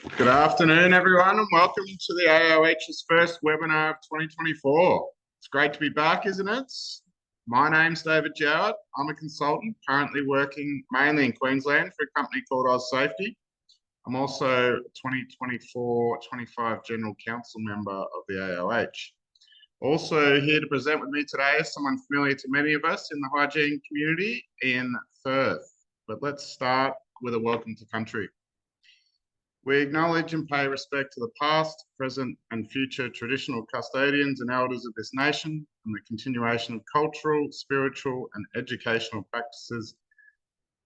Good afternoon, everyone, and welcome to the AIOH's first webinar of 2024. It's great to be back, isn't it? My name's David Jowett. I'm a consultant currently working mainly in Queensland for a company called Oz Safety. I'm also a 2024-25 General Council member of the AIOH. Also here to present with me today is someone familiar to many of us in the hygiene community in Firth. But let's start with a welcome to country. We acknowledge and pay respect to the past, present and future traditional custodians and elders of this nation and the continuation of cultural, spiritual and educational practices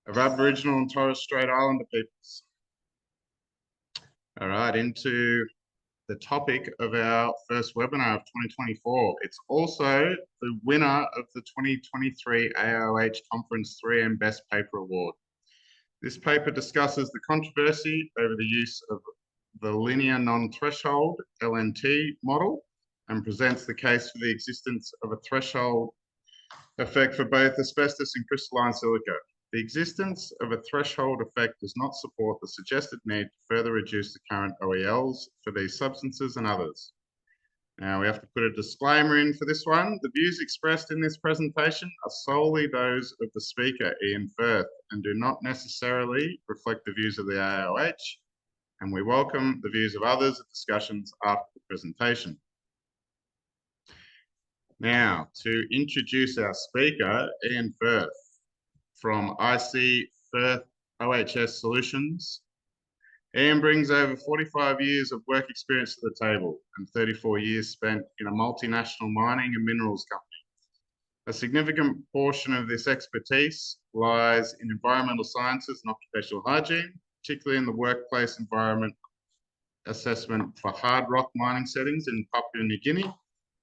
of Aboriginal and Torres Strait Islander peoples. All right, into the topic of our first webinar of 2024. It's also the winner of the 2023 AIOH Conference 3M Best Paper Award. This paper discusses the controversy over the use of the linear non-threshold LNT model and presents the case for the existence of a threshold effect for both asbestos and crystalline silica. The existence of a threshold effect does not support the suggested need to further reduce the current OELs for these substances and others. Now, we have to put a disclaimer in for this one. The views expressed in this presentation are solely those of the speaker, Ian Firth, and do not necessarily reflect the views of the AIOH, and we welcome the views of others at discussions after the presentation. Now, to introduce our speaker, Ian Firth, from IC Firth OHS Solutions. Ian brings over 45 years of work experience to the table and 34 years spent in a multinational mining and minerals company. A significant portion of this expertise lies in environmental sciences and occupational hygiene, particularly in the workplace environment assessment for hard rock mining settings in Papua New Guinea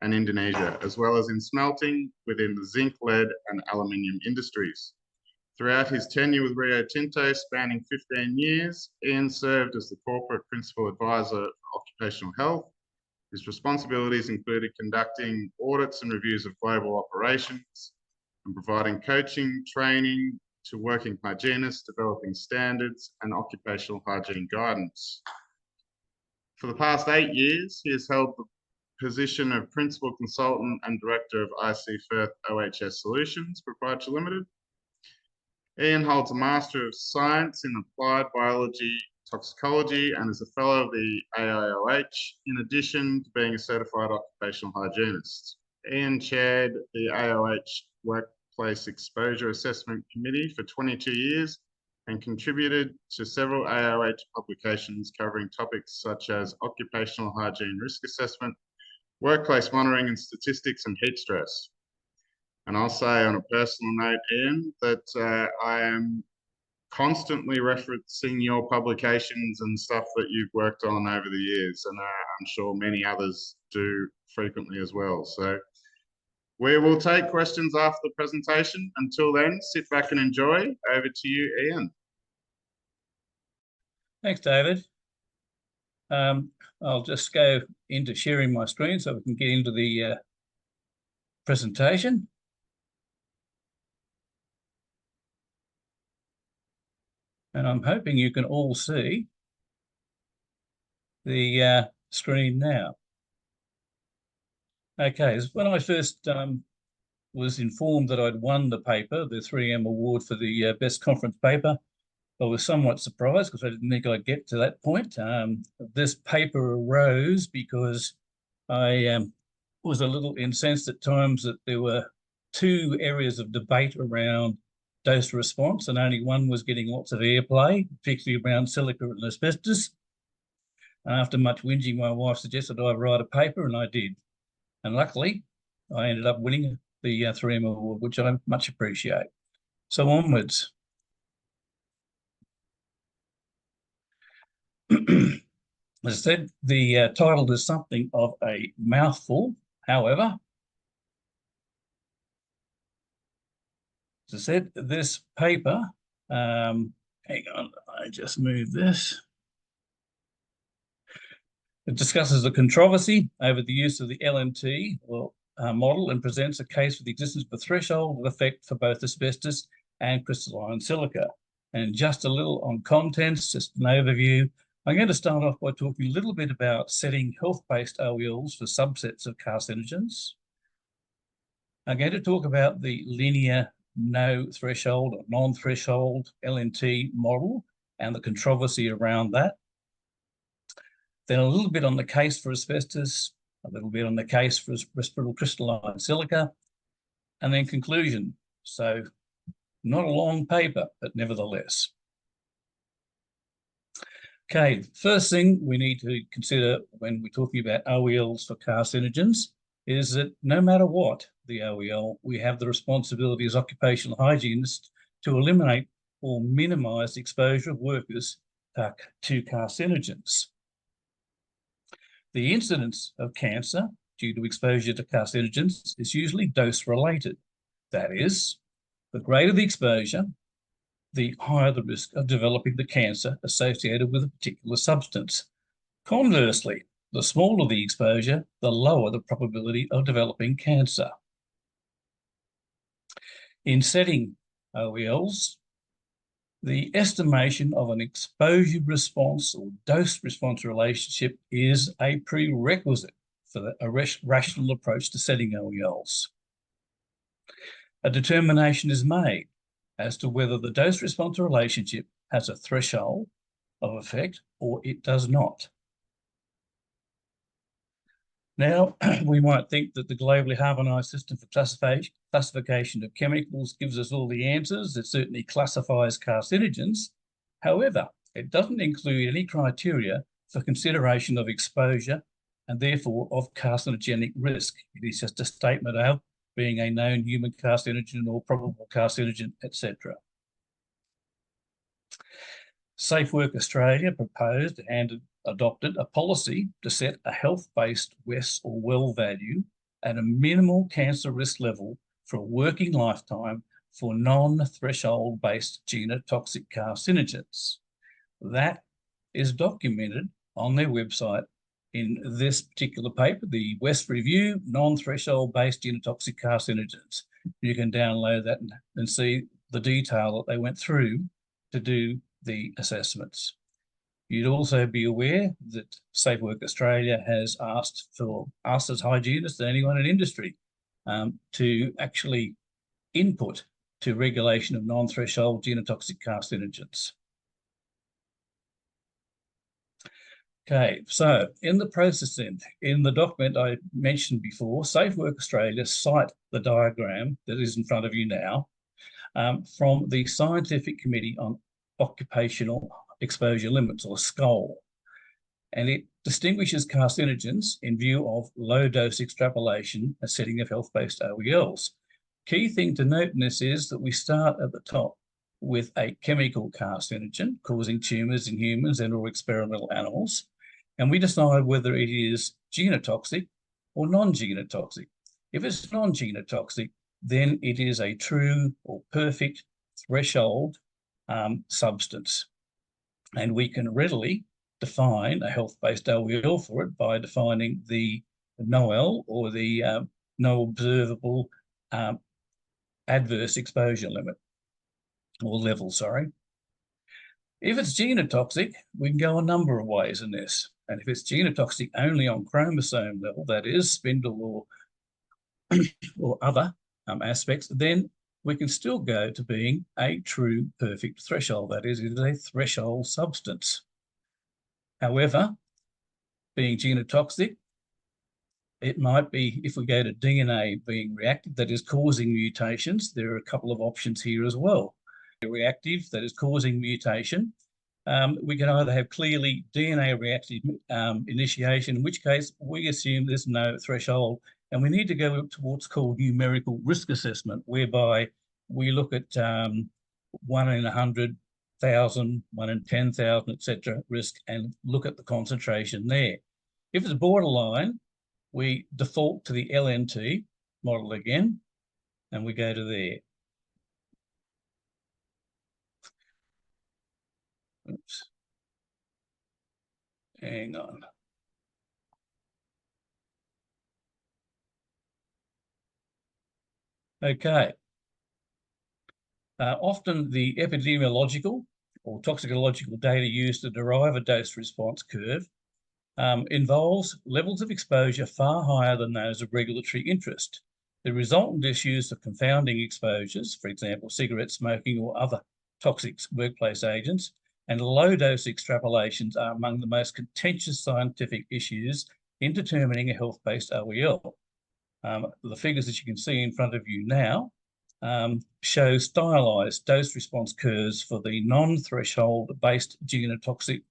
and Indonesia, as well as in smelting within the zinc, lead and aluminium industries. Throughout his tenure with Rio Tinto, spanning 15 years, Ian served as the corporate principal advisor for occupational health. His responsibilities included conducting audits and reviews of global operations and providing coaching, training to working hygienists, developing standards and occupational hygiene guidance. For the past 8 years, he has held the position of principal consultant and director of IC Firth OHS Solutions Proprietary Limited. Ian holds a Master of Science in Applied Biology Toxicology and is a Fellow of the AIOH, in addition to being a Certified Occupational Hygienist. Ian chaired the AIOH Workplace Exposure Assessment Committee for 22 years and contributed to several AIOH publications covering topics such as occupational hygiene risk assessment, workplace monitoring and statistics, and heat stress. And I'll say on a personal note, Ian, that I am constantly referencing your publications and stuff that you've worked on over the years, and I'm sure many others do frequently as well. So we will take questions after the presentation. Until then, sit back and enjoy. Over to you, Ian. Thanks, David. I'll just go into sharing my screen so we can get into the presentation. And I'm hoping you can all see the screen now. Okay, when I first was informed that I'd won the paper, the 3M award for the best conference paper, I was somewhat surprised because I didn't think I'd get to that point. This paper arose because I was a little incensed at times that there were two areas of debate around dose response, and only one was getting lots of airplay, particularly around silica and asbestos. And after much whinging, my wife suggested I write a paper, and I did. And luckily, I ended up winning the 3M award, which I much appreciate. So onwards. As I said, the title is something of a mouthful. However, as I said, this paper, hang on, I just moved this. It discusses the controversy over the use of the LNT model and presents a case for the existence of a threshold effect for both asbestos and crystalline silica. And just a little on contents, just an overview. I'm going to start off by talking a little bit about setting health-based OELs for subsets of carcinogens. I'm going to talk about the linear no threshold or non-threshold LNT model and the controversy around that. Then a little bit on the case for asbestos, a little bit on the case for respirable crystalline silica, and then conclusion. So not a long paper, but nevertheless. Okay, first thing we need to consider when we're talking about OELs for carcinogens is that no matter what the OEL, we have the responsibility as occupational hygienists to eliminate or minimize the exposure of workers to carcinogens. The incidence of cancer due to exposure to carcinogens is usually dose-related. That is, the greater the exposure, the higher the risk of developing the cancer associated with a particular substance. Conversely, the smaller the exposure, the lower the probability of developing cancer. In setting OELs, the estimation of an exposure response or dose response relationship is a prerequisite for a rational approach to setting OELs. A determination is made as to whether the dose response relationship has a threshold of effect or it does not. Now, we might think that the globally harmonized system for classification of chemicals gives us all the answers. It certainly classifies carcinogens. However, it doesn't include any criteria for consideration of exposure and therefore of carcinogenic risk. It is just a statement of being a known human carcinogen or probable carcinogen, etc. Safe Work Australia proposed and adopted a policy to set a health-based WES or well value at a minimal cancer risk level for a working lifetime for non-threshold based genotoxic carcinogens. That is documented on their website in this particular paper, the West Review, non-threshold based genotoxic carcinogens. You can download that and see the detail that they went through to do the assessments. You'd also be aware that Safe Work Australia has asked for us as hygienists and anyone in industry to actually input to regulation of non-threshold genotoxic carcinogens. Okay, so in the process then, in the document I mentioned before, Safe Work Australia cite the diagram that is in front of you now from the Scientific Committee on Occupational Exposure Limits, or SCOL, and it distinguishes carcinogens in view of low dose extrapolation and setting of health-based OELs. Key thing to note in this is that we start at the top with a chemical carcinogen causing tumours in humans and or experimental animals, and we decide whether it is genotoxic or non-genotoxic. If it's non-genotoxic, then it is a true or perfect threshold substance. And we can readily define a health-based OEL for it by defining the NOEL, or the no observable adverse exposure limit, or level, sorry. If it's genotoxic, we can go a number of ways in this. And if it's genotoxic only on chromosome level, that is spindle or other aspects, then we can still go to being a true perfect threshold. That is, it is a threshold substance. However, being genotoxic, it might be, if we go to DNA being reactive, that is causing mutations, there are a couple of options here as well. Reactive, that is causing mutation. We can either have clearly DNA reactive initiation, in which case we assume there's no threshold, and we need to go to what's called numerical risk assessment, whereby we look at 1 in 100,000, 1 in 10,000, etc. risk, and look at the concentration there. If it's borderline, we default to the LNT model again, and we go to there. Oops. Hang on. Okay. Often the epidemiological or toxicological data used to derive a dose response curve involves levels of exposure far higher than those of regulatory interest. The resultant issues of confounding exposures, for example, cigarette smoking or other toxic workplace agents, and low-dose extrapolations are among the most contentious scientific issues in determining a health-based OEL. The figures that you can see in front of you now show stylized dose response curves for the non-threshold based genotoxic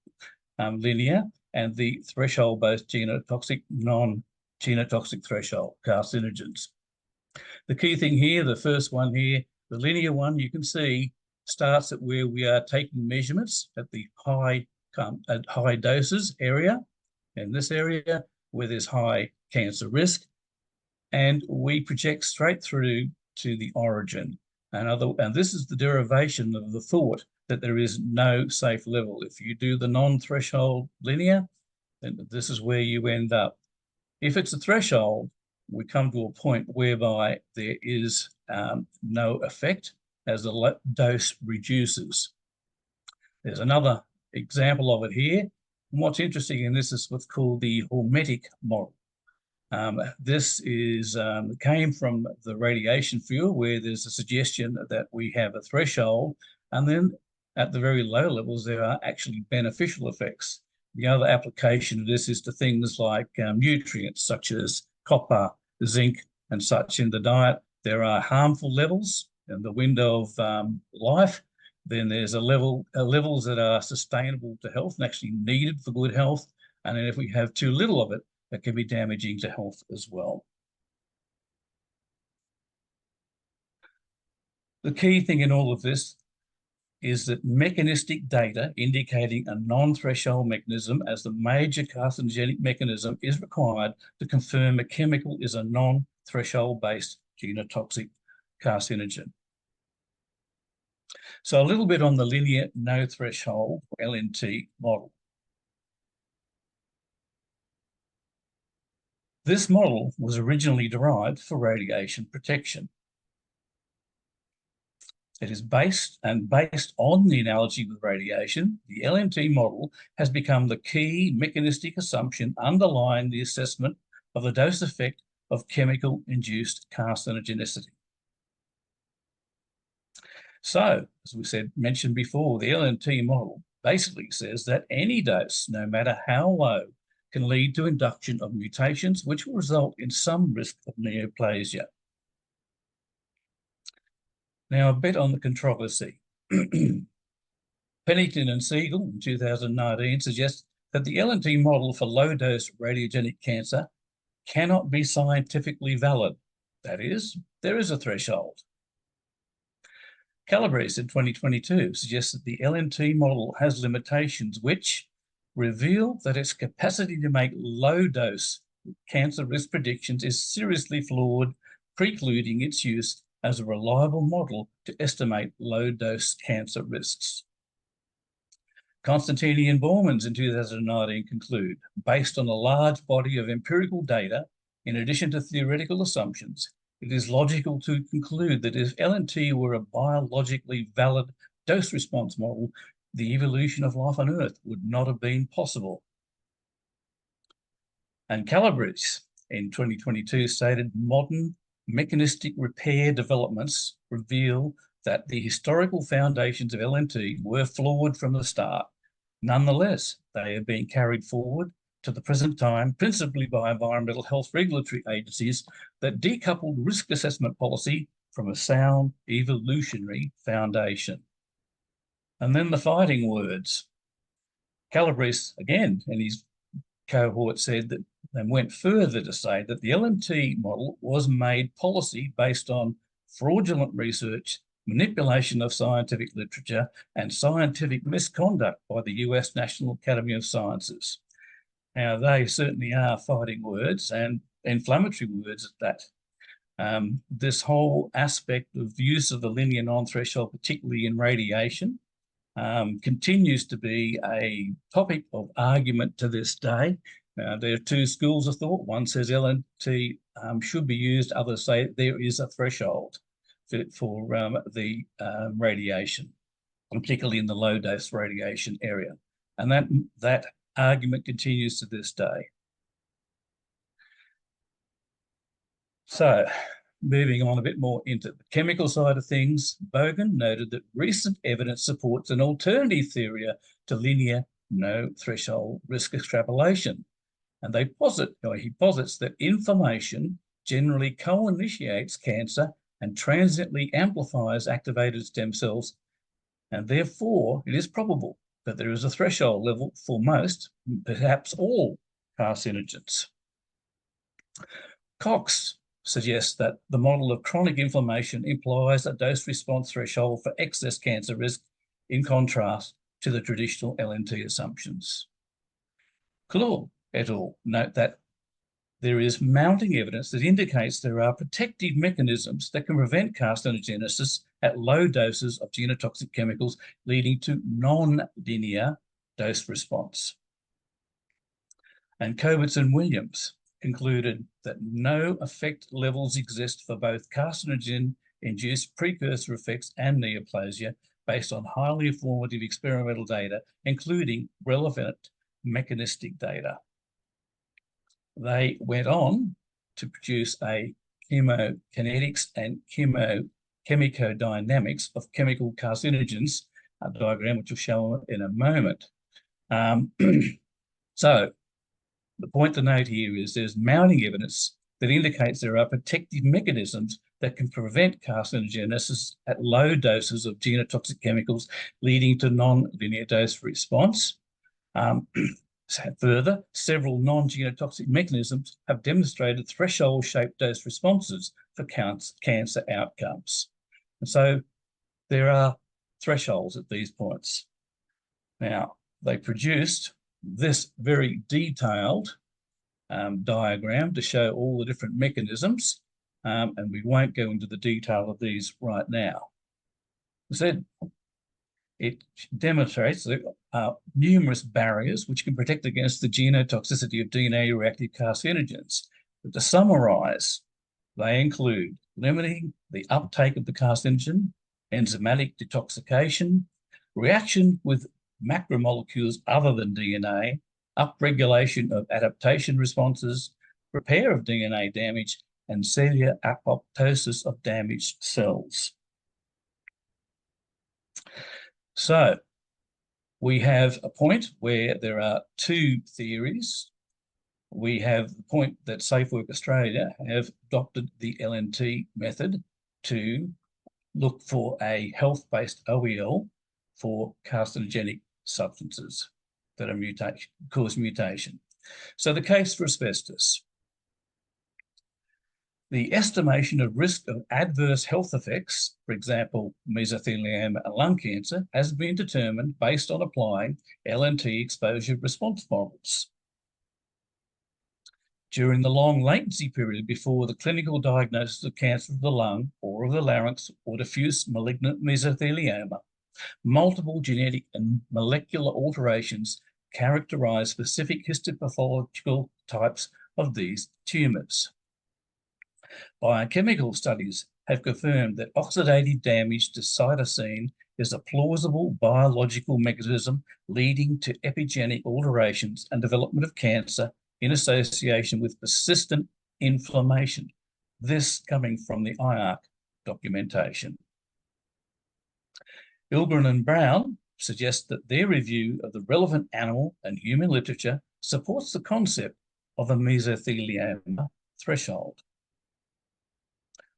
linear and the threshold based genotoxic, non-genotoxic threshold carcinogens. The key thing here, the first one here, the linear one, you can see starts at where we are taking measurements at the at high doses area, in this area where there's high cancer risk, and we project straight through to the origin. And this is the derivation of the thought that there is no safe level. If you do the non-threshold linear, then this is where you end up. If it's a threshold, we come to a point whereby there is no effect as the dose reduces. There's another example of it here. And what's interesting in this is what's called the hormetic model. This is came from the radiation field, where there's a suggestion that we have a threshold, and then at the very low levels, there are actually beneficial effects. The other application of this is to things like nutrients such as copper, zinc, and such in the diet. There are harmful levels in the window of life. Then there's levels that are sustainable to health and actually needed for good health. And then if we have too little of it, that can be damaging to health as well. The key thing in all of this is that mechanistic data indicating a non-threshold mechanism as the major carcinogenic mechanism is required to confirm a chemical is a non-threshold based genotoxic carcinogen. So a little bit on the linear no threshold LNT model. This model was originally derived for radiation protection. It is based on the analogy with radiation. The LNT model has become the key mechanistic assumption underlying the assessment of the dose effect of chemical-induced carcinogenicity. So, as we mentioned before, the LNT model basically says that any dose, no matter how low, can lead to induction of mutations which will result in some risk of neoplasia. Now, a bit on the controversy. Pennington and Siegel in 2019 suggest that the LNT model for low-dose radiogenic cancer cannot be scientifically valid. That is, there is a threshold. Calabrese in 2022 suggests that the LNT model has limitations which reveal that its capacity to make low-dose cancer risk predictions is seriously flawed, precluding its use as a reliable model to estimate low-dose cancer risks. Constantini and Bormans in 2019 conclude, based on a large body of empirical data, in addition to theoretical assumptions, it is logical to conclude that if LNT were a biologically valid dose response model, the evolution of life on Earth would not have been possible. And Calabrese in 2022 stated, modern mechanistic repair developments reveal that the historical foundations of LNT were flawed from the start. Nonetheless, they are being carried forward to the present time, principally by environmental health regulatory agencies that decoupled risk assessment policy from a sound evolutionary foundation. And then the fighting words. Calabrese, again, in his cohort said that, and went further to say that the LNT model was made policy based on fraudulent research, manipulation of scientific literature, and scientific misconduct by the US National Academy of Sciences. Now, they certainly are fighting words and inflammatory words at that. This whole aspect of use of the linear non-threshold, particularly in radiation, continues to be a topic of argument to this day. There are two schools of thought. One says LNT should be used. Others say there is a threshold for the radiation. particularly in the low dose radiation area. And that argument continues to this day. So moving on a bit more into the chemical side of things, Bogan noted that recent evidence supports an alternative theory to linear no threshold risk extrapolation. And he posits that inflammation generally co-initiates cancer and transiently amplifies activated stem cells. And therefore, it is probable that there is a threshold level for most, perhaps all, carcinogens. Cox suggests that the model of chronic inflammation implies a dose-response threshold for excess cancer risk, in contrast to the traditional LNT assumptions. Kloor et al. Note that there is mounting evidence that indicates there are protective mechanisms that can prevent carcinogenesis at low doses of genotoxic chemicals, leading to non-linear dose response. And Kovitz and Williams concluded that no effect levels exist for both carcinogen-induced precursor effects and neoplasia based on highly informative experimental data, including relevant mechanistic data. They went on to produce a chemokinetics and chemicodynamics of chemical carcinogens, a diagram which will show in a moment. So the point to note here is there's mounting evidence that indicates there are protective mechanisms that can prevent carcinogenesis at low doses of genotoxic chemicals, leading to non-linear dose response. Further, several non-genotoxic mechanisms have demonstrated threshold-shaped dose responses for cancer outcomes. And so there are thresholds at these points. Now, they produced this very detailed diagram to show all the different mechanisms, and we won't go into the detail of these right now. Instead, it demonstrates that there are numerous barriers which can protect against the genotoxicity of DNA-reactive carcinogens. But to summarize, they include limiting the uptake of the carcinogen, enzymatic detoxification, reaction with macromolecules other than DNA, upregulation of adaptation responses, repair of DNA damage, and cellular apoptosis of damaged cells. So we have a point where there are two theories. We have the point that SafeWork Australia have adopted the LNT method to look for a health-based OEL for carcinogenic substances that are cause mutation. So the case for asbestos. The estimation of risk of adverse health effects, for example, mesothelioma and lung cancer, has been determined based on applying LNT exposure response models. During the long latency period before the clinical diagnosis of cancer of the lung or of the larynx or diffuse malignant mesothelioma, multiple genetic and molecular alterations characterize specific histopathological types of these tumours. Biochemical studies have confirmed that oxidative damage to cytosine is a plausible biological mechanism leading to epigenetic alterations and development of cancer in association with persistent inflammation. This coming from the IARC documentation. Ilgren and Brown suggest that their review of the relevant animal and human literature supports the concept of a mesothelioma threshold.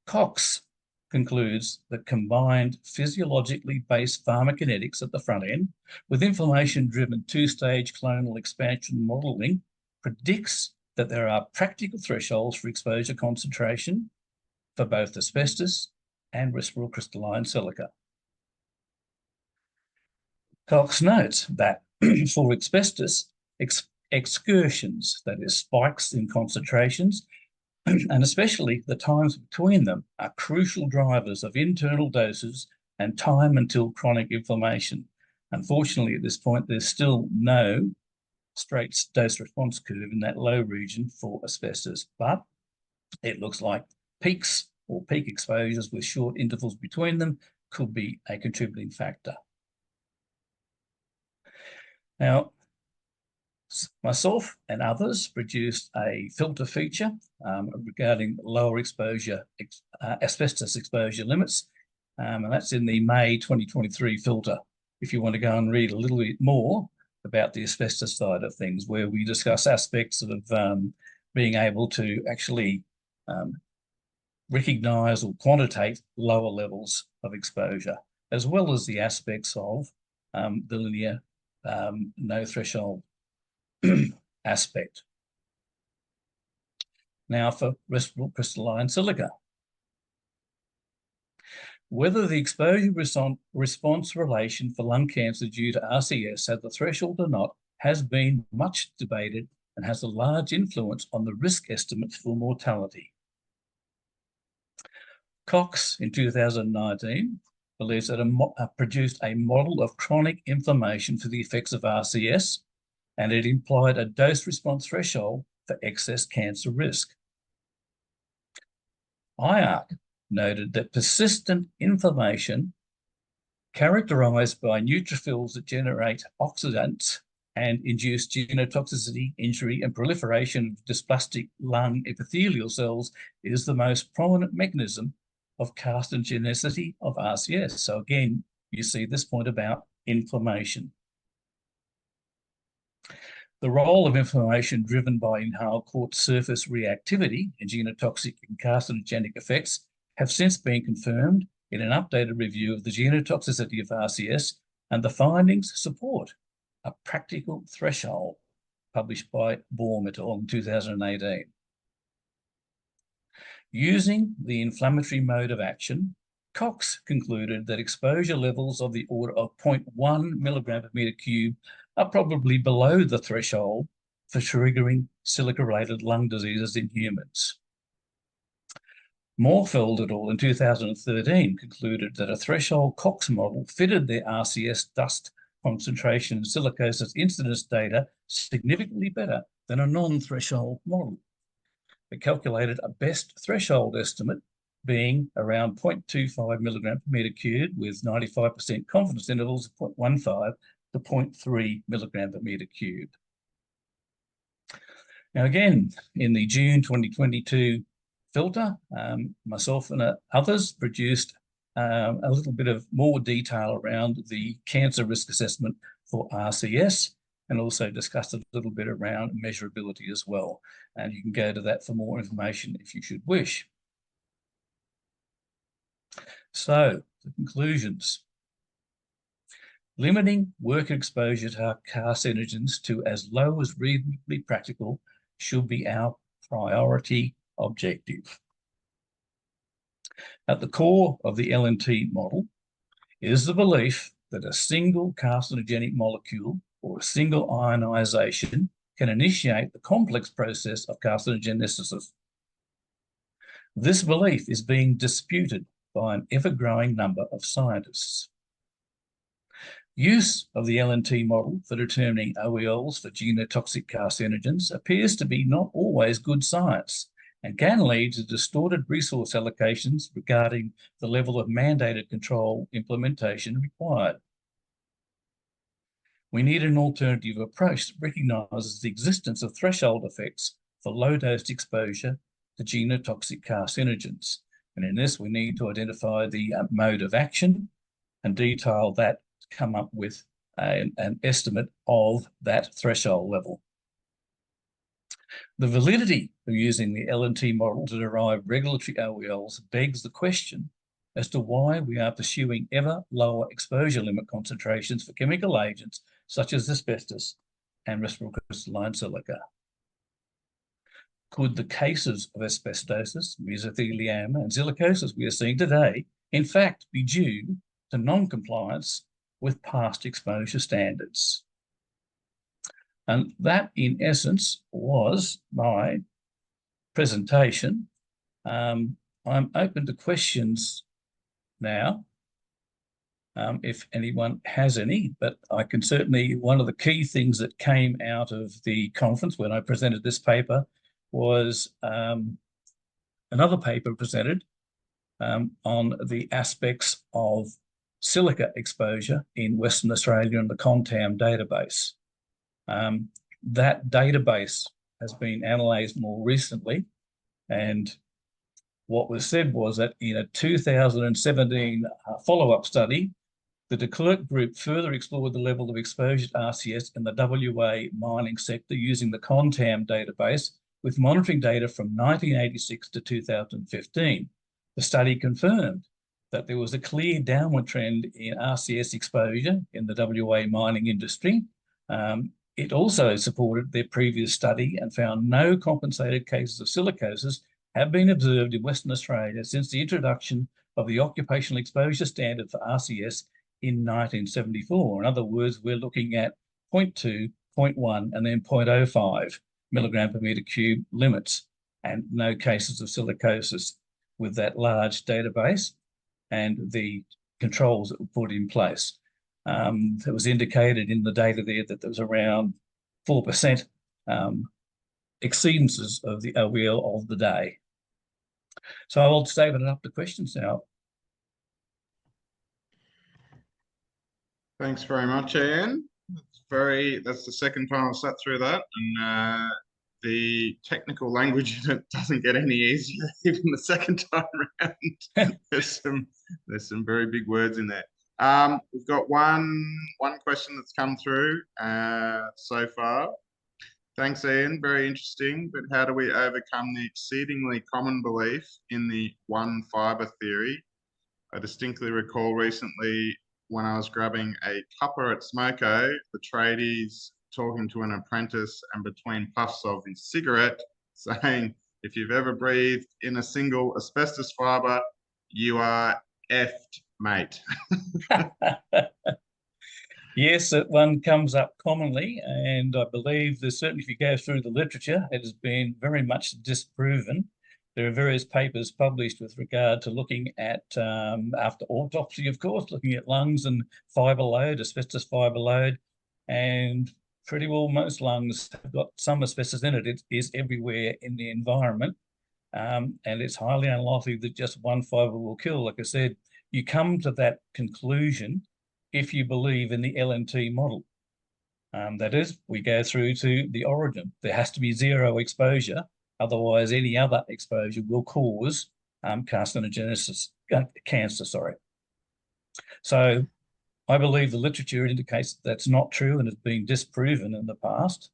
Cox concludes that combined physiologically based pharmacokinetics at the front end with information-driven two-stage clonal expansion modelling predicts that there are practical thresholds for exposure concentration for both asbestos and respirable crystalline silica. Cox notes that for asbestos, excursions, that is spikes in concentrations, and especially the times between them, are crucial drivers of internal doses and time until chronic inflammation. Unfortunately, at this point, there's still no straight dose response curve in that low region for asbestos, but it looks like peaks or peak exposures with short intervals between them could be a contributing factor. Now, myself and others produced a filter feature regarding lower exposure, asbestos exposure limits, and that's in the May 2023 filter. If you want to go and read a little bit more about the asbestos side of things, where we discuss aspects of being able to actually recognise or quantitate lower levels of exposure, as well as the aspects of the linear no threshold aspect. Now for respirable crystalline silica. Whether the exposure response relation for lung cancer due to RCS at the threshold or not has been much debated and has a large influence on the risk estimates for mortality. Cox in 2019 believes that produced a model of chronic inflammation for the effects of RCS, and it implied a dose response threshold for excess cancer risk. IARC noted that persistent inflammation characterized by neutrophils that generate oxidants and induce genotoxicity, injury, and proliferation of dysplastic lung epithelial cells is the most prominent mechanism of carcinogenicity of RCS. So again, you see this point about inflammation. The role of inflammation driven by inhaled quartz surface reactivity and genotoxic and carcinogenic effects have since been confirmed in an updated review of the genotoxicity of RCS, and the findings support a practical threshold published by Baum et al. In 2018. Using the inflammatory mode of action, Cox concluded that exposure levels of the order of 0.1 milligram per meter cube are probably below the threshold for triggering silica-related lung diseases in humans. Morfeld et al. In 2013 concluded that a threshold Cox model fitted their RCS dust concentration and silicosis incidence data significantly better than a non-threshold model. They calculated a best threshold estimate being around 0.25 milligram per meter cubed with 95% confidence intervals of 0.15 to 0.3 milligram per meter cubed. Now again, in the June 2022 filter, myself and others produced a little bit of more detail around the cancer risk assessment for RCS, and also discussed a little bit around measurability as well. And you can go to that for more information if you should wish. So, the conclusions. Limiting worker exposure to carcinogens to as low as reasonably practical should be our priority objective. At the core of the LNT model is the belief that a single carcinogenic molecule or a single ionization can initiate the complex process of carcinogenesis. This belief is being disputed by an ever-growing number of scientists. Use of the LNT model for determining OELs for genotoxic carcinogens appears to be not always good science and can lead to distorted resource allocations regarding the level of mandated control implementation required. We need an alternative approach that recognises the existence of threshold effects for low-dose exposure to genotoxic carcinogens. And in this, we need to identify the mode of action and detail that to come up with an estimate of that threshold level. The validity of using the LNT model to derive regulatory OELs begs the question as to why we are pursuing ever lower exposure limit concentrations for chemical agents such as asbestos and respirable crystalline silica. Could the cases of asbestosis, mesothelioma, and silicosis we are seeing today, in fact, be due to non-compliance with past exposure standards? And that, in essence, was my presentation. I'm open to questions now, if anyone has any, but I can certainly, one of the key things that came out of the conference when I presented this paper was another paper presented on the aspects of silica exposure in Western Australia and the CONTAM database. That database has been analysed more recently, and what was said was that in a 2017 follow-up study, the de Klerk group further explored the level of exposure to RCS in the WA mining sector using the CONTAM database with monitoring data from 1986 to 2015. The study confirmed that there was a clear downward trend in RCS exposure in the WA mining industry. It also supported their previous study and found no compensated cases of silicosis have been observed in Western Australia since the introduction of the occupational exposure standard for RCS in 1974. In other words, we're looking at 0.2, 0.1, and then 0.05 milligram per meter cube limits, and no cases of silicosis with that large database and the controls that were put in place. It was indicated in the data there that there was around 4% exceedances of the OEL of the day. So I'll just open it up to questions now. Thanks very much, Ian. That's the second time I've sat through that, and the technical language in it doesn't get any easier even the second time around. There's some very big words in there. We've got one question that's come through so far. Thanks, Ian. Very interesting. But how do we overcome the exceedingly common belief in the one fiber theory? I distinctly recall recently when I was grabbing a cuppa at Smoko, the tradies talking to an apprentice and between puffs of his cigarette saying, if you've ever breathed in a single asbestos fiber, you are effed, mate. Yes, that one comes up commonly, and I believe there's certainly, if you go through the literature, it has been very much disproven. There are various papers published with regard to looking at, after autopsy, of course, looking at lungs and fiber load, asbestos fiber load, and pretty well most lungs have got some asbestos in it. It is everywhere in the environment, and it's highly unlikely that just one fiber will kill. Like I said, you come to that conclusion if you believe in the LNT model. That is, we go through to the origin. There has to be zero exposure. Otherwise, any other exposure will cause carcinogenesis, cancer, sorry. So I believe the literature indicates that that's not true and has been disproven in the past.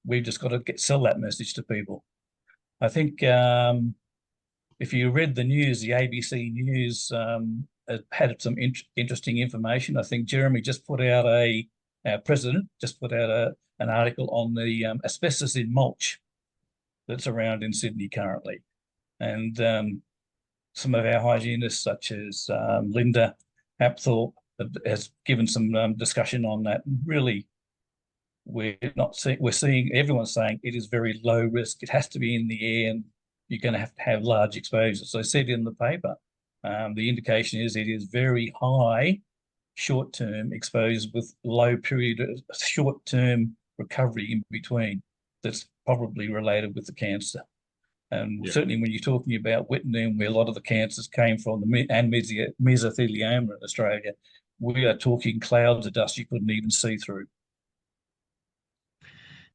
We've just got to sell that message to people. I think if you read the news, the ABC News had some interesting information. I think Jeremy just put out our president just put out an article on the asbestos in mulch that's around in Sydney currently. And some of our hygienists, such as Linda Apthorpe, has given some discussion on that. Really, we're seeing everyone's saying it is very low risk. It has to be in the air and you're going to have large exposures. So I said in the paper, the indication is it is very high short-term exposures with low period, short-term recovery in between. That's probably related with the cancer. And certainly when you're talking about Wittenoom, where a lot of the cancers came from, and mesothelioma in Australia, we are talking clouds of dust you couldn't even see through.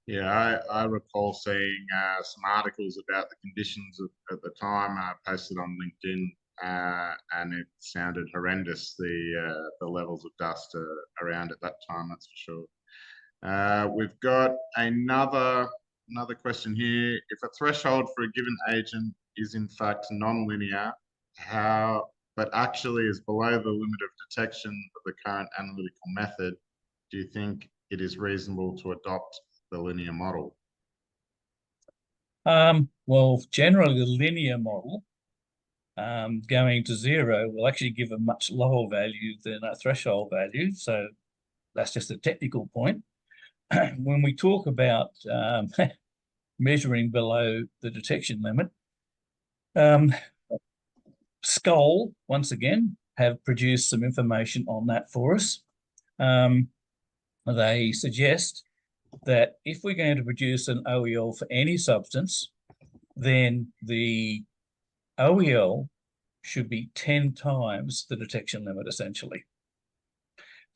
Yeah, I recall seeing some articles about the conditions at the time posted on LinkedIn, and it sounded horrendous, the levels of dust around at that time, that's for sure. We've got another question here. If a threshold for a given agent is in fact non-linear, but actually is below the limit of detection of the current analytical method, do you think it is reasonable to adopt the linear model? Well, generally the linear model going to zero will actually give a much lower value than a threshold value. So that's just a technical point. When we talk about measuring below the detection limit, Skoll, once again, have produced some information on that for us. They suggest that if we're going to produce an OEL for any substance, then the OEL should be 10 times the detection limit, essentially.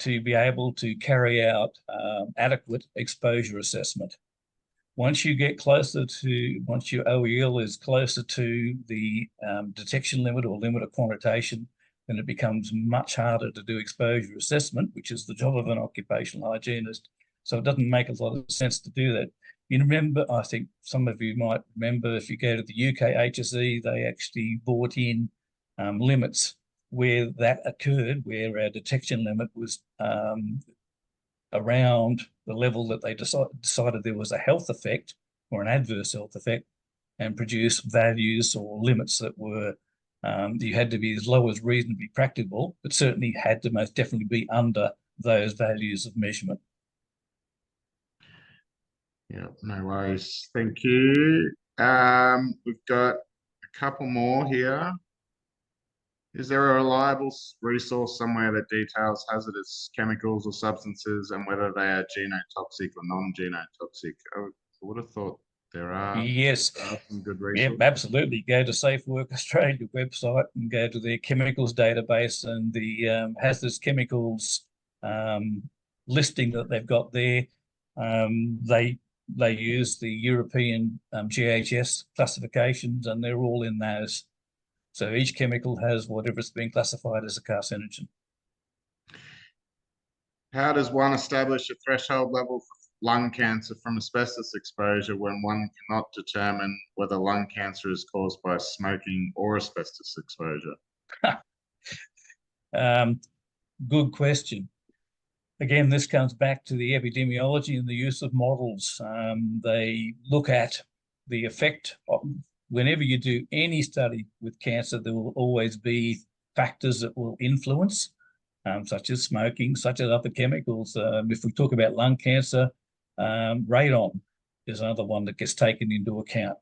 to be able to carry out adequate exposure assessment. Once your OEL is closer to the detection limit or limit of quantitation, then it becomes much harder to do exposure assessment, which is the job of an occupational hygienist. So it doesn't make a lot of sense to do that. You remember, I think some of you might remember, if you go to the UK HSE, they actually brought in limits where that occurred, where our detection limit was around the level that they decided there was a health effect or an adverse health effect, and produce values or limits that were you had to be as low as reasonably practicable, but certainly had to most definitely be under those values of measurement. Yeah, no worries. Thank you. We've got a couple more here. Is there a reliable resource somewhere that details hazardous chemicals or substances and whether they are genotoxic or non-genotoxic? I would have thought there are. Yes. There are some good Yeah, resources. absolutely. Go to Safe Work Australia website and go to their chemicals database and the hazardous chemicals listing that they've got there. They use the European GHS classifications, and they're all in those. So each chemical has whatever's been classified as a carcinogen. How does one establish a threshold level for lung cancer from asbestos exposure when one cannot determine whether lung cancer is caused by smoking or asbestos exposure? Good question. Again, this comes back to the epidemiology and the use of models. They look at the effect of, whenever you do any study with cancer, there will always be factors that will influence, such as smoking, such as other chemicals. If we talk about lung cancer, radon is another one that gets taken into account.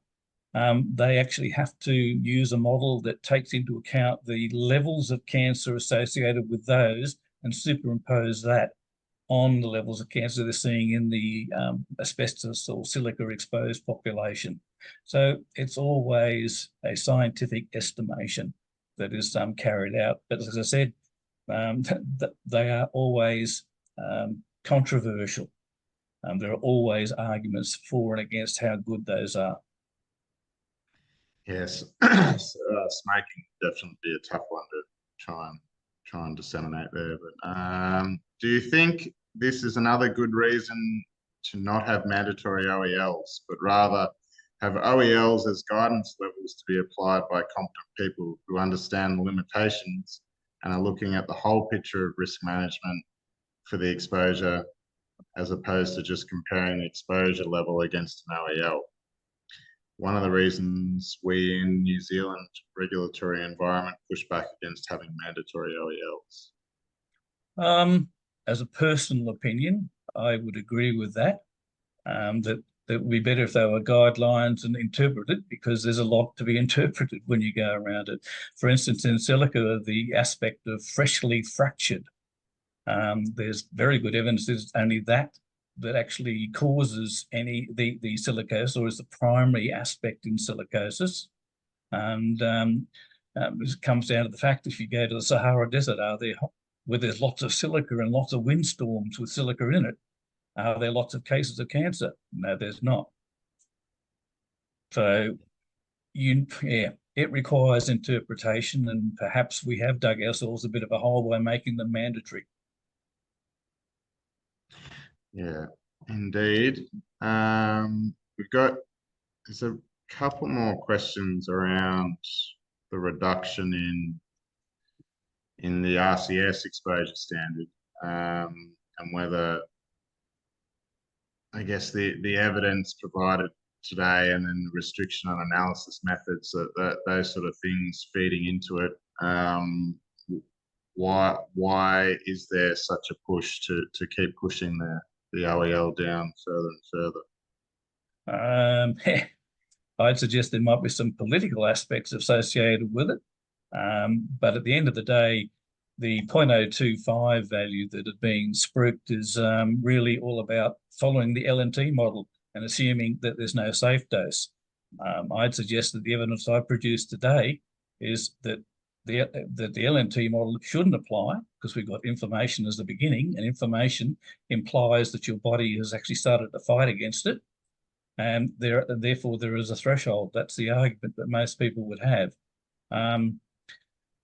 They actually have to use a model that takes into account the levels of cancer associated with those and superimpose that on the levels of cancer they're seeing in the asbestos or silica exposed population. So it's always a scientific estimation that is carried out. But as I said, they are always controversial. There are always arguments for and against how good those are. Yes, smoking definitely be a tough one to try and disseminate there. But do you think this is another good reason to not have mandatory OELs, but rather have OELs as guidance levels to be applied by competent people who understand the limitations and are looking at the whole picture of risk management for the exposure, as opposed to just comparing the exposure level against an OEL? One of the reasons we in New Zealand regulatory environment push back against having mandatory OELs. As a personal opinion, I would agree with that. That would be better if they were guidelines and interpreted, because there's a lot to be interpreted when you go around it. For instance, in silica, the aspect of freshly fractured, there's very good evidence there's only that actually causes the silicosis, or is the primary aspect in silicosis. And it comes down to the fact, if you go to the Sahara Desert, where there's lots of silica and lots of windstorms with silica in it, are there lots of cases of cancer? No, there's not. So it requires interpretation, and perhaps we have dug ourselves a bit of a hole by making them mandatory. Yeah, indeed. There's a couple more questions around the reduction in the RCS exposure standard, and whether, I guess, the evidence provided today and then the restriction on analysis methods, that those sort of things feeding into it. Why is there such a push to keep pushing the OEL down further and further? I'd suggest there might be some political aspects associated with it. But at the end of the day, the 0.025 value that is being spruiked is really all about following the LNT model and assuming that there's no safe dose. I'd suggest that the evidence I produced today is that the LNT model shouldn't apply because we've got inflammation as the beginning, and inflammation implies that your body has actually started to fight against it, and therefore there is a threshold. That's the argument that most people would have.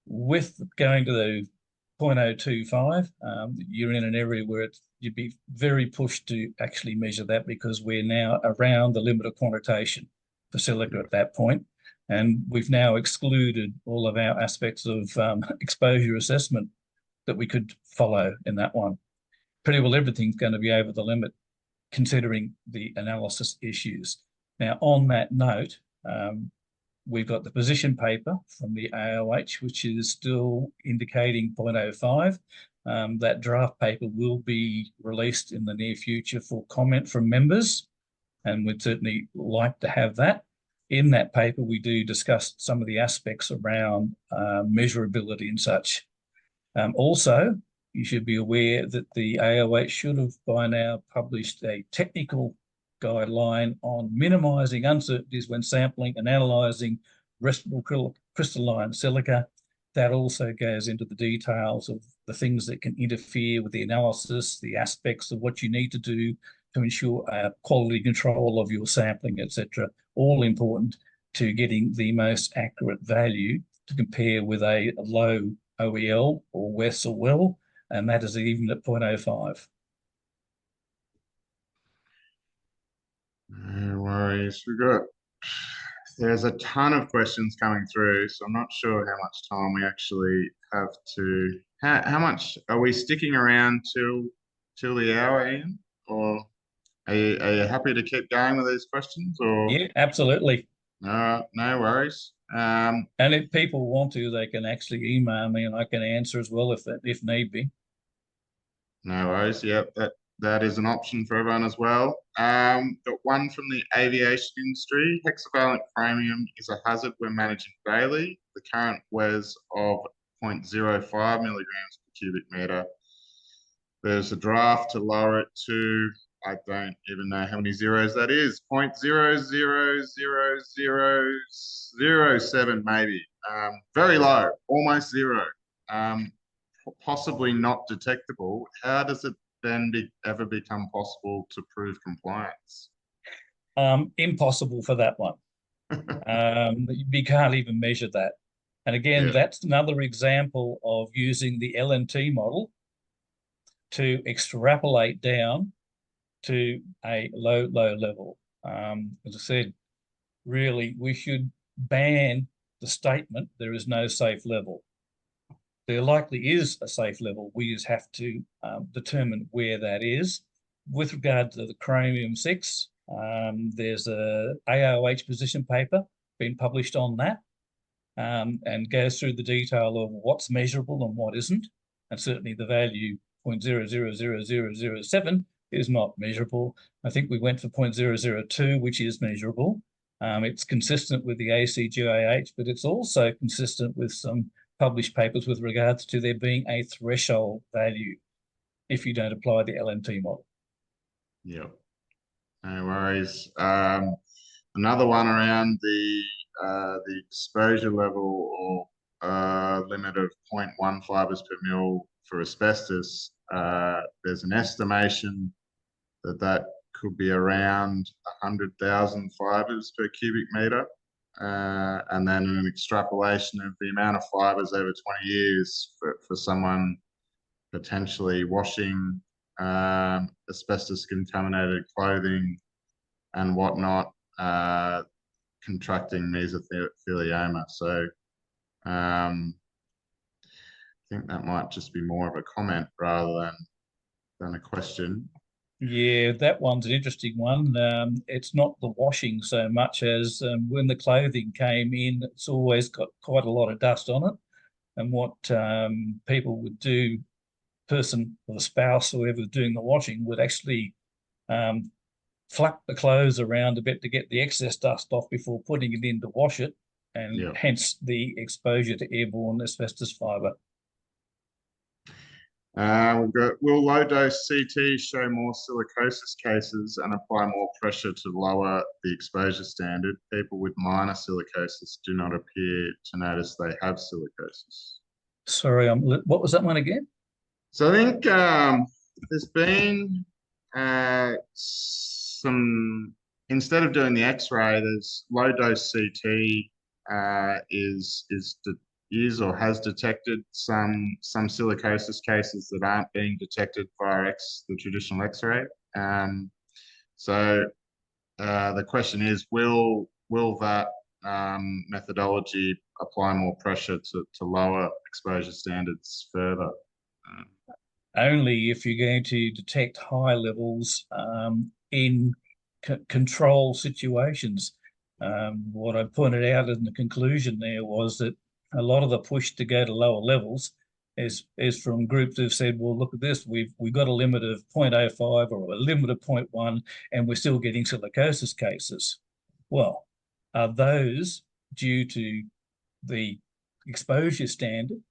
With going to the 0.025, you're in an area where you'd be very pushed to actually measure that, because we're now around the limit of quantitation for silica at that point. And we've now excluded all of our aspects of exposure assessment that we could follow in that one. Pretty well everything's going to be over the limit, considering the analysis issues. Now, on that note, we've got the position paper from the AIOH, which is still indicating 0.05. That draft paper will be released in the near future for comment from members, and we'd certainly like to have that. In that paper, we do discuss some of the aspects around measurability and such. Also, you should be aware that the AIOH should have by now published a technical guideline on minimising uncertainties when sampling and analysing respirable crystalline silica. That also goes into the details of the things that can interfere with the analysis, the aspects of what you need to do to ensure quality control of your sampling, etc. All important to getting the most accurate value to compare with a low OEL or WES or WEL, and that is even at 0.05. No worries. There's a ton of questions coming through, so I'm not sure how much time we actually have to. How much are we sticking around till the hour, Ian? Or are you happy to keep going with these questions? Or Yeah, absolutely. no worries. And if people want to, they can actually email me, and I can answer as well if need be. No worries. Yep, that is an option for everyone as well. Got one from the aviation industry. Hexavalent chromium is a hazard when managing daily. The current WES of 0.05 milligrams per cubic meter. There's a draft to lower it to, I don't even know how many zeros that is, 0.000007 maybe. Very low, almost zero. Possibly not detectable. How does it then ever become possible to prove compliance? Impossible for that one. You can't even measure that. And again, that's another example of using the LNT model to extrapolate down to a low level. As I said, really, we should ban the statement there is no safe level. There likely is a safe level. We just have to determine where that is. With regard to the chromium-6, there's a AIOH position paper been published on that, and goes through the detail of what's measurable and what isn't. And certainly the value 0.000007 is not measurable. I think we went for 0.002, which is measurable. It's consistent with the ACGIH, but it's also consistent with some published papers with regards to there being a threshold value if you don't apply the LNT model. Yep, no worries. Another one around the exposure level or limit of 0.1 fibers per mil for asbestos. There's an estimation that could be around 100,000 fibers per cubic meter. And then an extrapolation of the amount of fibers over 20 years for someone potentially washing asbestos contaminated clothing and whatnot, contracting mesothelioma. So I think that might just be more of a comment rather than a question. Yeah, that one's an interesting one. It's not the washing so much as when the clothing came in, it's always got quite a lot of dust on it. And what people would do, person or the spouse or whoever doing the washing would actually fluck the clothes around a bit to get the excess dust off before putting it in to wash it, and hence the exposure to airborne asbestos fiber. We've got, will low dose CT show more silicosis cases and apply more pressure to lower the exposure standard? People with minor silicosis do not appear to notice they have silicosis. Sorry, what was that one again? So I think there's been some, instead of doing the X-ray, there's low dose CT is or has detected some silicosis cases that aren't being detected via the traditional X-ray. So the question is, will that methodology apply more pressure to lower exposure standards further? Only if you're going to detect high levels in control situations. What I pointed out in the conclusion there was that a lot of the push to go to lower levels is from groups who've said, well, look at this, we've got a limit of 0.05 or a limit of 0.1, and we're still getting silicosis cases. Well, are those due to the exposure standard,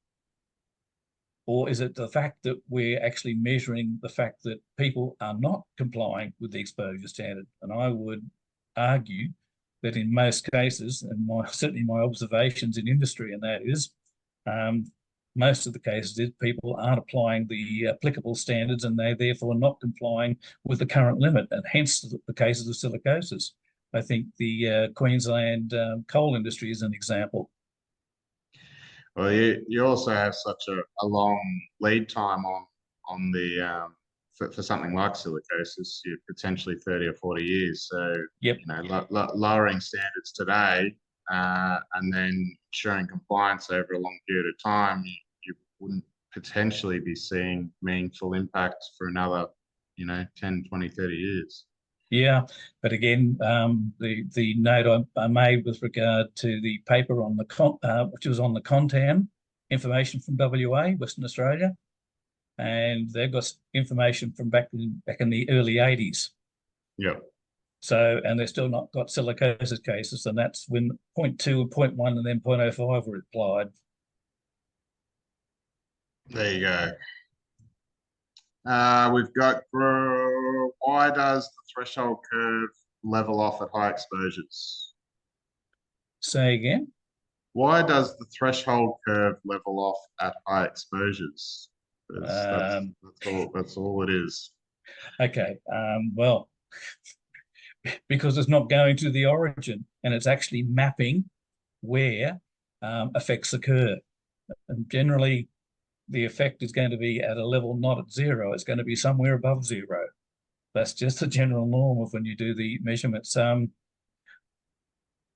or is it the fact that we're actually measuring the fact that people are not complying with the exposure standard? And I would argue that in most cases, and certainly my observations in industry, and that is, most of the cases is people aren't applying the applicable standards, and they're therefore not complying with the current limit, and hence the cases of silicosis. I think the Queensland coal industry is an example. Well, you also have such a long lead time on the for something like silicosis, you're potentially 30 or 40 years. So yep. You know, lowering standards today and then ensuring compliance over a long period of time, you wouldn't potentially be seeing meaningful impact for another, 10, 20, 30 years. Yeah, but again, the note I made with regard to the paper on the which was on the contam information from WA, Western Australia, and they've got information from back in the early 80s. Yeah. So, and they've still not got silicosis cases, and that's when 0.2 and 0.1 and then 0.05 were applied. There you go. We've got, why does the threshold curve level off at high exposures? Say again? Why does the threshold curve level off at high exposures? That's all it is. Okay, well, because it's not going to the origin, and it's actually mapping where effects occur. And generally, the effect is going to be at a level not at zero. It's going to be somewhere above zero. That's just the general norm of when you do the measurements.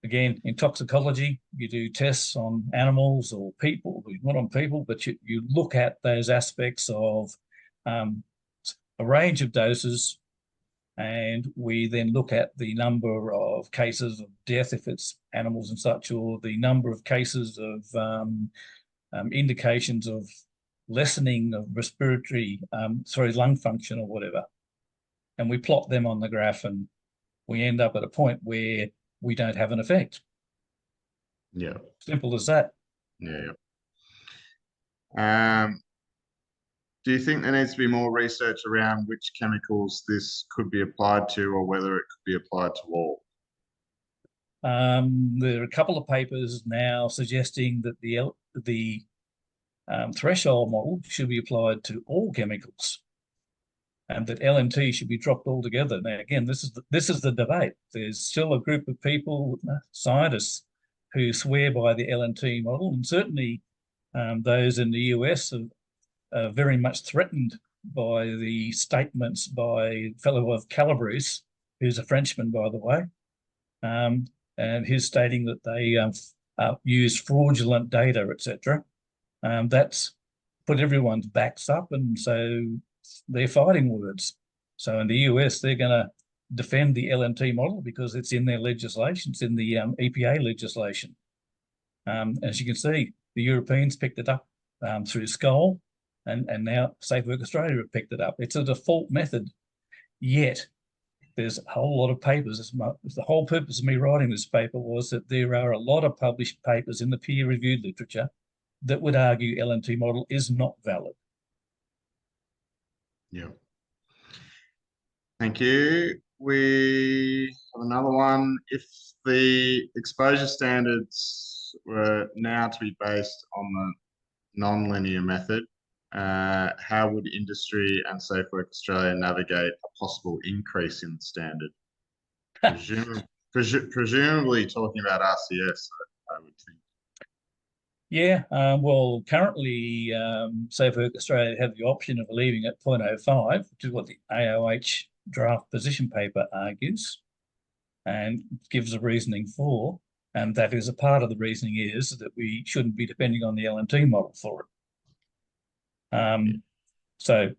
Again, in toxicology, you do tests on animals or people, not on people, but you look at those aspects of a range of doses, and we then look at the number of cases of death if it's animals and such, or the number of cases of indications of lessening of respiratory, lung function or whatever. And we plot them on the graph, and we end up at a point where we don't have an effect. Yeah. Simple as that. Yeah. Do you think there needs to be more research around which chemicals this could be applied to, or whether it could be applied to all? There are a couple of papers now suggesting that the threshold model should be applied to all chemicals, and that LNT should be dropped altogether. Now, again, this is the debate. There's still a group of people, scientists, who swear by the LNT model, and certainly those in the US are very much threatened by the statements by a fellow of Calabrese, who's a Frenchman, by the way, and he's stating that they use fraudulent data, etc. That's put everyone's backs up, and so they're fighting words. So in the US, they're going to defend the LNT model because it's in their legislation, it's in the EPA legislation. As you can see, the Europeans picked it up through SCOL, and now Safe Work Australia have picked it up. It's a default method, yet there's a whole lot of papers. The whole purpose of me writing this paper was that there are a lot of published papers in the peer-reviewed literature that would argue LNT model is not valid. Yeah. Thank you. We have another one. If the exposure standards were now to be based on the non-linear method, how would industry and Safe Work Australia navigate a possible increase in the standard? Presumably talking about RCS, I would think. Yeah, well, currently, Safe Work Australia have the option of leaving at 0.05, which is what the AIOH draft position paper argues and gives a reasoning for. And that is a part of the reasoning is that we shouldn't be depending on the LNT model for it. So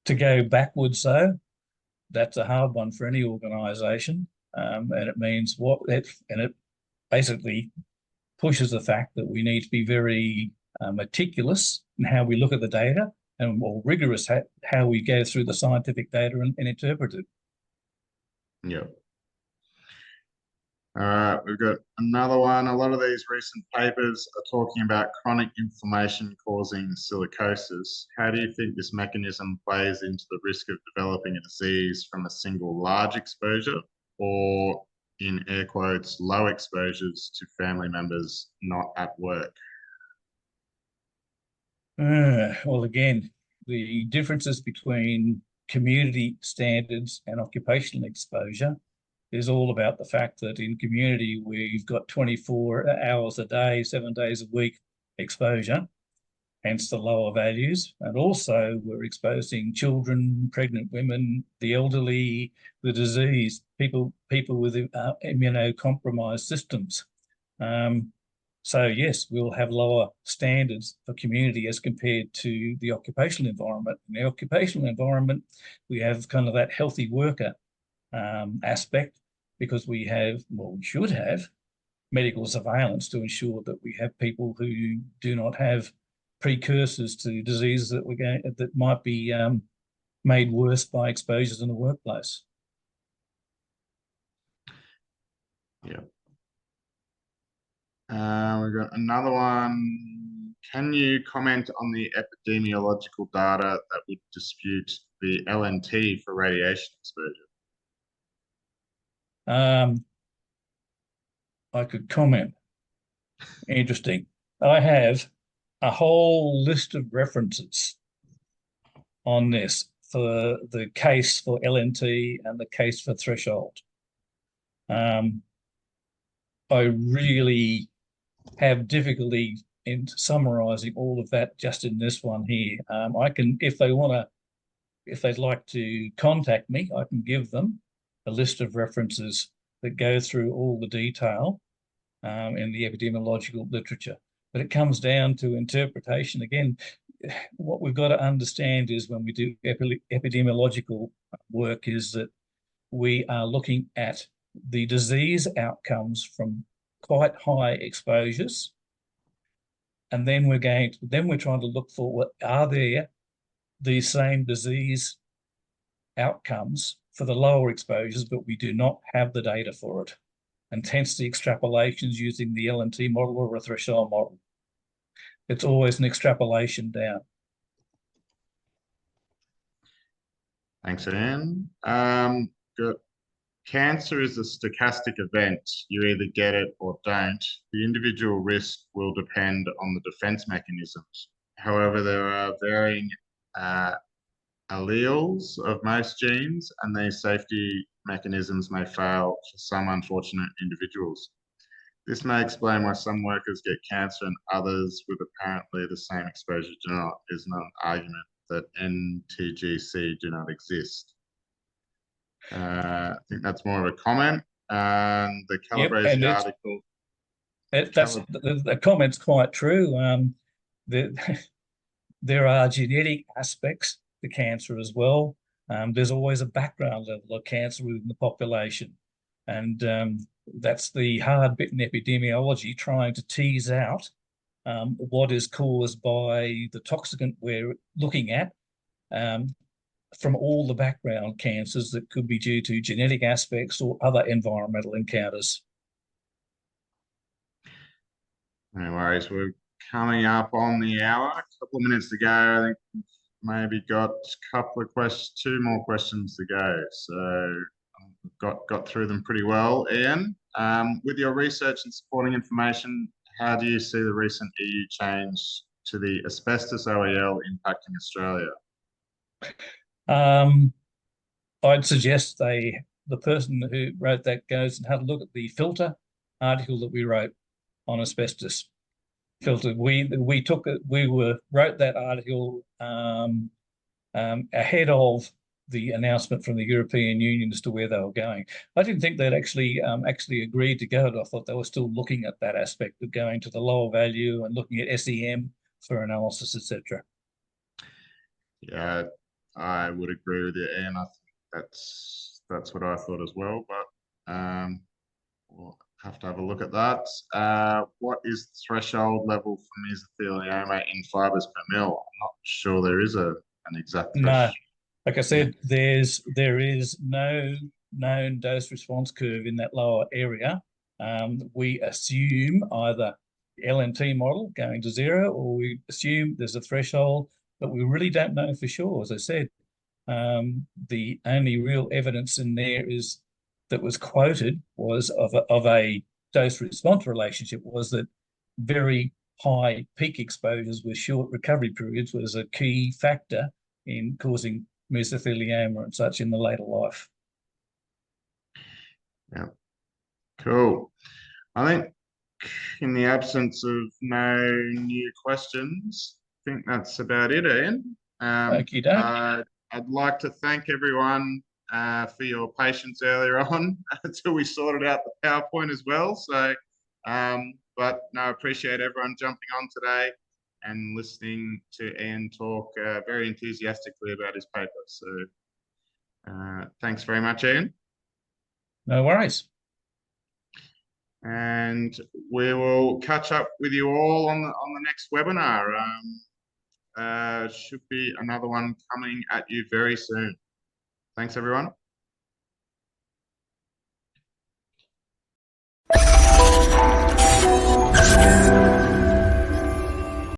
to go backwards, though, that's a hard one for any organisation, and it means it basically pushes the fact that we need to be very meticulous in how we look at the data and more rigorous how we go through the scientific data and interpret it. Yeah. All right, we've got another one. A lot of these recent papers are talking about chronic inflammation causing silicosis. How do you think this mechanism plays into the risk of developing a disease from a single large exposure, or in air quotes, low exposures to family members not at work? Well, again, the differences between community standards and occupational exposure is all about the fact that in community we've got 24 hours a day, 7 days a week exposure, hence the lower values. And also we're exposing children, pregnant women, the elderly, the disease, people with immunocompromised systems. So yes, we'll have lower standards for community as compared to the occupational environment. In the occupational environment, we have kind of that healthy worker aspect because we should have medical surveillance to ensure that we have people who do not have precursors to diseases that might be made worse by exposures in the workplace. Yeah. We've got another one. Can you comment on the epidemiological data that would dispute the LNT for radiation exposure? I could comment. Interesting. I have a whole list of references on this for the case for LNT and the case for threshold. I really have difficulty in summarizing all of that just in this one here. I can, if they'd like to contact me, I can give them a list of references that go through all the detail in the epidemiological literature. But it comes down to interpretation. Again, what we've got to understand is when we do epidemiological work is that we are looking at the disease outcomes from quite high exposures. And then we're trying to look for are there the same disease outcomes for the lower exposures, but we do not have the data for it. And hence the extrapolations using the LNT model or a threshold model. It's always an extrapolation down. Thanks, Ian. Good. Cancer is a stochastic event. You either get it or don't. The individual risk will depend on the defense mechanisms. However, there are varying alleles of most genes, and these safety mechanisms may fail for some unfortunate individuals. This may explain why some workers get cancer and others with apparently the same exposure do not. Is not an argument that NTGC do not exist. I think that's more of a comment. And the Calabrese article. The comment's quite true. There are genetic aspects to cancer as well. There's always a background level of cancer within the population. And that's the hard bit in epidemiology, trying to tease out what is caused by the toxicant we're looking at from all the background cancers that could be due to genetic aspects or other environmental encounters. No worries. We're coming up on the hour. A couple of minutes to go. I think we've maybe got a couple of questions, 2 more questions to go. So got through them pretty well. Ian, with your research and supporting information, how do you see the recent EU change to the asbestos OEL impacting Australia? I'd suggest the person who wrote that goes and have a look at the filter article that we wrote on asbestos filter. We wrote that article ahead of the announcement from the European Union as to where they were going. I didn't think they'd actually agreed to go. I thought they were still looking at that aspect of going to the lower value and looking at SEM for analysis, etc. Yeah, I would agree with you, Ian. I think that's what I thought as well. But we'll have to have a look at that. What is the threshold level for mesothelioma in fibres per mil? I'm not sure there is an exact threshold. No, like I said, there is no known dose response curve in that lower area. We assume either the LNT model going to 0, or we assume there's a threshold, but we really don't know for sure. As I said, the only real evidence in there that was quoted was of a dose response relationship, was that very high peak exposures with short recovery periods was a key factor in causing mesothelioma and such in the later life. Yeah, cool. I think in the absence of no new questions, I think that's about it, Ian. Okie doke. I'd like to thank everyone for your patience earlier on until we sorted out the PowerPoint as well. So, but no, I appreciate everyone jumping on today and listening to Ian talk very enthusiastically about his paper. So thanks very much, Ian. No worries. And we will catch up with you all on the next webinar. Should be another one coming at you very soon. Thanks, everyone.